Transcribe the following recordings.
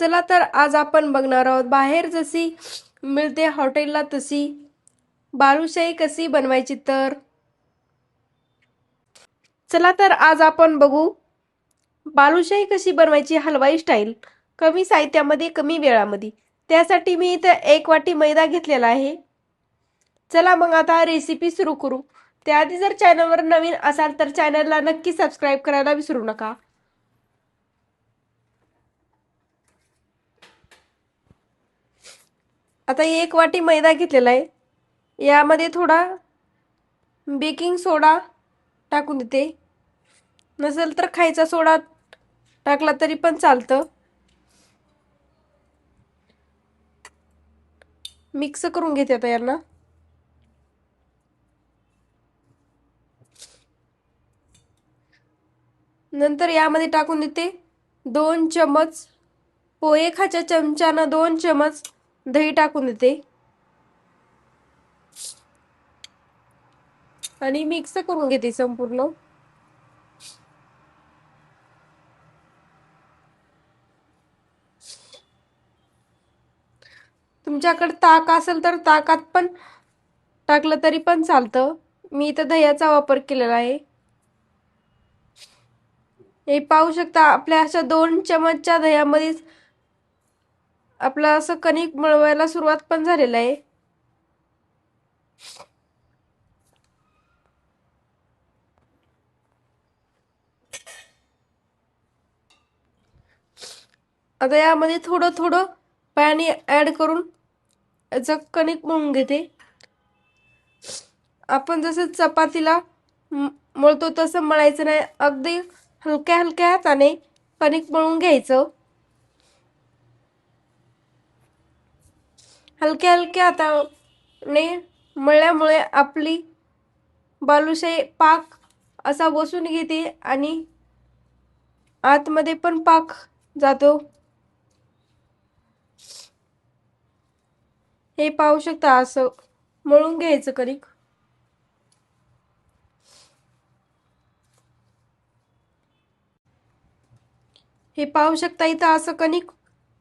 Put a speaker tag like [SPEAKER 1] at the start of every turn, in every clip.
[SPEAKER 1] चला तर आज आपण बघणार आहोत बाहेर जशी मिळते हॉटेलला तशी बालुशाही कशी बनवायची तर चला तर आज आपण बघू बालुशाही कशी बनवायची हलवाई स्टाईल कमी साहित्यामध्ये कमी वेळामध्ये। त्यासाठी मी इथे 1 वाटी मैदा घेतलेला आहे। चला मग आता रेसिपी सुरू करू। त्याआधी जर चॅनलवर नवीन असाल तर चॅनलला नक्की सबस्क्राईब करायला विसरू नका। आता 1 वाटी मैदा घेतलेला आहे। यामध्ये थोडा बेकिंग सोडा टाकून देते। नसेल तर खायचा सोडा टाकला तरी पण चालतं। मिक्स करून घेते आता यांना। नंतर यामध्ये टाकून देते 2 चमच पोहे खाच्या चमच्यानं 2 चमच दही टाकून देते आणि मिक्स करून घेते संपूर्ण। तुमच्याकडे ताक असेल तर ताकात पण टाकलं तरी पण चालतं। मी इथं दह्याचा वापर केलेला आहे। हे पाहू शकता आपल्या अशा 2 चमचच्या दह्यामध्ये आपलं असं कणिक मळवायला सुरुवात पण झालेलं आहे। आता यामध्ये थोडं थोडं पाणी ऍड करून याचं कणिक मळून घेते। आपण जसं चपातीला मळतो तसं मळायचं नाही, अगदी हलक्या हलक्या हाताने कणिक मळून घ्यायचं। हलक्या हलक्या हाताने मळल्यामुळे आपली बालुशाही पाक असा बसून घेते आणि आतमध्ये पण पाक जातो। हे पाहू शकता असं मळून घ्यायचं कणिक। हे पाहू शकता इथं असं कणिक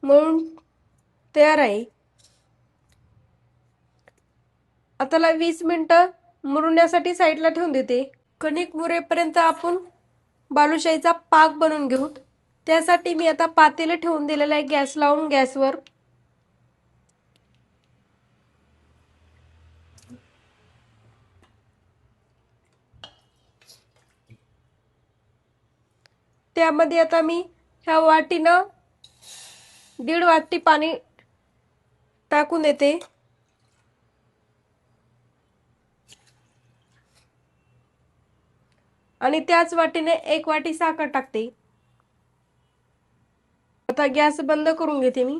[SPEAKER 1] मळून तयार आहे। आता 20 मिनिटं मुरण्यासाठी साईडला ठेवून देते। कणिक मुरेपर्यंत आपण बालुशाहीचा पाक बनवून घेऊ। त्यासाठी मी आता पातेलं ठेवून दिलेलं आहे गॅस लावून गॅसवर। त्यामध्ये आता मी ह्या वाटीनं 1.5 वाटी पाणी टाकून देते आणि त्याच वाटीने 1 वाटी साखर टाकते। आता गॅस बंद करून घेते मी।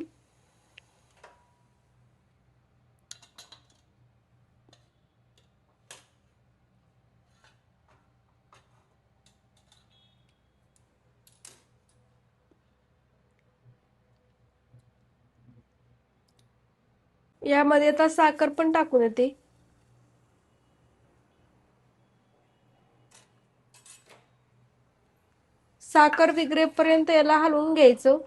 [SPEAKER 1] यामध्ये आता साखर पण टाकून देते। साखर विरघळेपर्यंत याला हलवून घ्यायचं।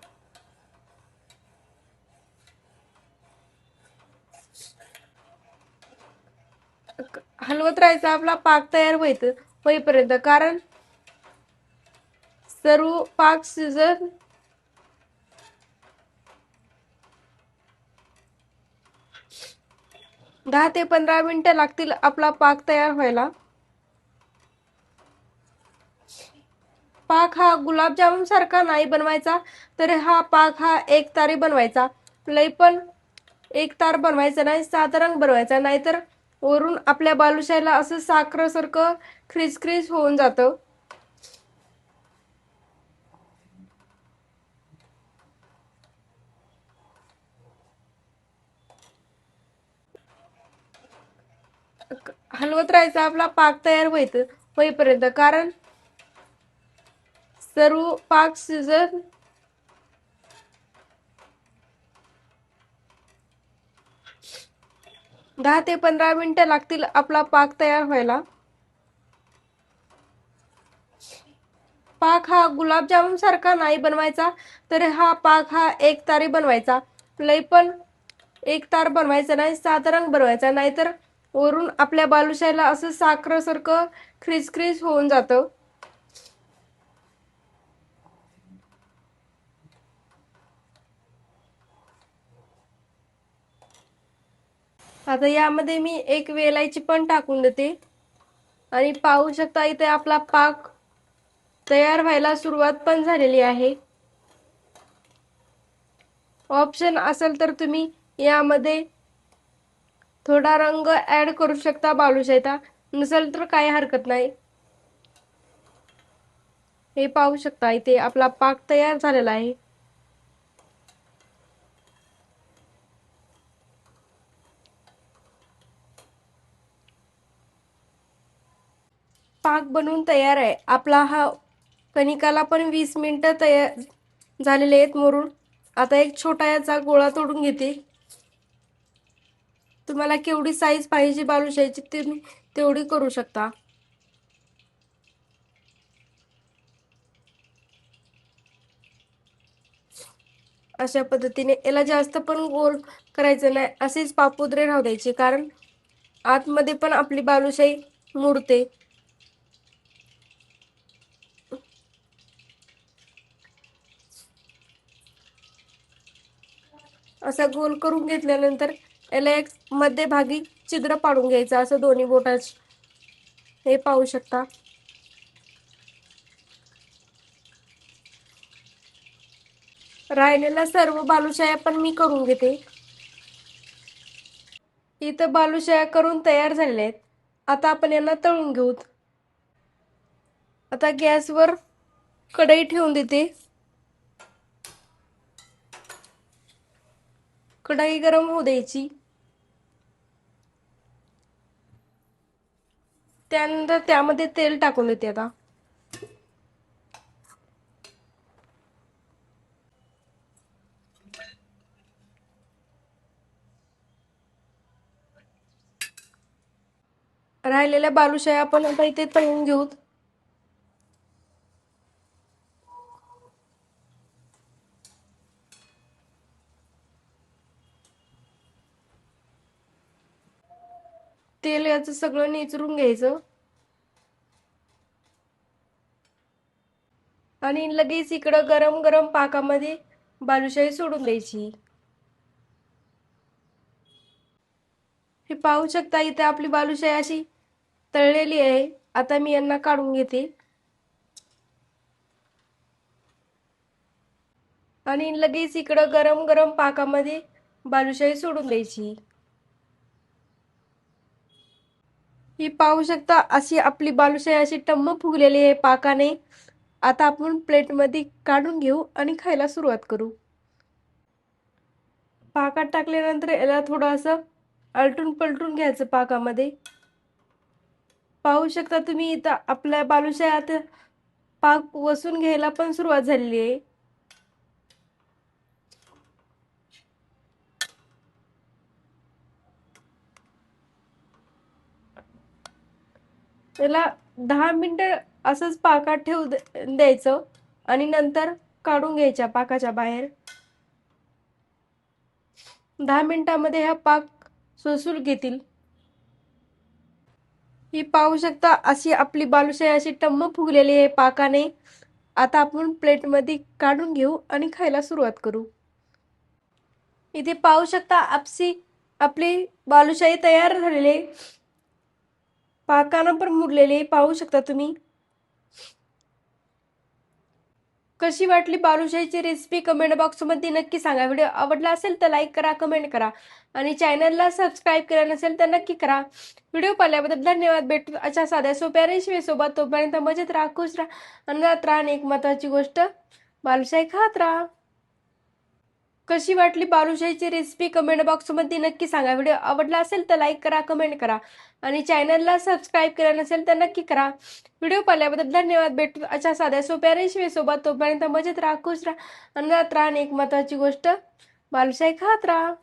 [SPEAKER 1] हलवत राहायचं आपला पाक तयार होईपर्यंत, कारण सर्व पाक शिजत 10 ते 15 मिनिटं लागतील आपला पाक तयार व्हायला। पाक हा गुलाबजामुन सारखा नाही बनवायचा, तर हा पाक हा एकतारी बनवायचा। लई पण एकतार बनवायचा नाही, साधारण बनवायचा, नाहीतर वरून आपल्या बालुशाहीला असं साखरेसारखं ख्रिसख्रिस होऊन जातं। हलवत राहायचं आपला पाक तयार होईपर्यंत, कारण सर्व पाक शिजत 10 ते 15 मिनिटं लागतील आपला पाक तयार व्हायला। पाक हा हा गुलाबजामुन सारखा नाही बनवायचा, तर हा पाक हा एकतारी बनवायचा. लई पण एकतार बनवायचा नाही, साधारण बनवायचा, नाहीतर वरून आपल्या बालुशाहीला असं साखरेसारखं ख्रिसख्रिस होऊन जातं. आता यामध्ये मी एक वेलायची पण टाकून देते आणि पाहू शकता इथे आपला पाक तयार व्हायला सुरुवात पण झालेली आहे. ऑप्शन असेल तर तुम्ही यामध्ये थोडा रंग ऍड करू शकता बालुशाहीचा, नसेल तर काही हरकत नाही. हे पाहू शकता इथे आपला पाक तयार झालेला आहे. पाक बनवून तयार आहे आपला. हा कणिकाला पण 20 मिनिटं तयार झालेले आहेत मुरून. आता एक छोटा याचा गोळा तोडून घेते. तुम्हाला केवढी साईज पाहिजे बालुशाहीची तुम्ही तेवढी करू शकता. अशा पद्धतीने याला जास्त पण गोल करायचं नाही, असेच पापुद्रे राहू द्यायचे, कारण आतमध्ये पण आपली बालुशाही मुरते. असा गोल करून घेतल्यानंतर याला एक मध्यभागी छिद्र पाडून घ्यायचं, असं दोन्ही बोटाच. हे पाहू शकता. राहिलेल्या सर्व बालुशाया पण मी करून घेते. इथं बालुशाया करून तयार झालेल्या आहेत. आता आपण यांना तळून घेऊ. आता गॅसवर कढई ठेवून देते. कढई गरम होऊ द्यायची. त्यानंतर त्यामध्ये तेल टाकून देते. आता राहिलेल्या बालुशाया आपण आता इथे तळून घेऊ. तेल याचं सगळं निचरून घ्यायचं आणि लगेच इकडं गरम गरम पाकामध्ये बालुशाही सोडून द्यायची. हे पाहू शकता इथे आपली बालुशाही अशी तळलेली आहे. आता मी यांना काढून घेते आणि लगेच इकडं गरम गरम पाकामध्ये बालुशाही सोडून द्यायची. ही पाहू शकता अशी आपली बालुशाही अशी टम्म फुगलेली आहे पाकाने. आता आपण प्लेटमध्ये काढून घेऊ आणि खायला सुरुवात करू. पाकात टाकल्यानंतर याला थोडंसं आलटून पलटून घ्यायचं पाकामध्ये. पाहू शकता तुम्ही इथं आपल्या बालुशाही आता पाक वसून घ्यायला पण सुरुवात झालेली आहे. त्याला 10 मिनिटं असंच पाकात ठेवू द्यायचं आणि नंतर काढून घ्यायच्या पाकाच्या बाहेर. 10 मिनिटांमध्ये हा पाक शोषून घेतील. ही पाहू शकता अशी आपली बालुशाही अशी टम्म फुगलेली आहे पाकाने. आता आपण प्लेटमध्ये काढून घेऊ आणि खायला सुरुवात करू. इथे पाहू शकता आपली बालुशाही तयार झालेली आहे. पाकानं पण मुरलेली आहे, पाहू शकता तुम्ही. कशी वाटली बालुशाहीची रेसिपी कमेंट बॉक्समध्ये नक्की सांगा. व्हिडिओ आवडला असेल तर लाईक करा, कमेंट करा आणि चॅनलला सबस्क्राईब केलं नसेल तर नक्की करा. व्हिडिओ पाहिल्याबद्दल धन्यवाद. भेटू अशा साध्या सोप्या रेसिपीसोबत. तोपर्यंत मजेत राहा, खुश राहा, आनंदात राहा आणि एक महत्त्वाची गोष्ट, बालुशाही खात राहा. कशी वाटली बालुशाहीची रेसिपी कमेंट बॉक्समध्ये नक्की सांगा. व्हिडिओ आवडला असेल तर लाईक करा, कमेंट करा आणि चॅनलला सबस्क्राईब केलं नसेल तर नक्की करा. व्हिडिओ पाहिल्याबद्दल धन्यवाद. भेटू अशा साध्या सोप्या रेसिपीसोबत. तोपर्यंत मजेत राहा, खुश राहा, आनंदात राहा आणि एक महत्त्वाची गोष्ट, बालुशाही खात राहा.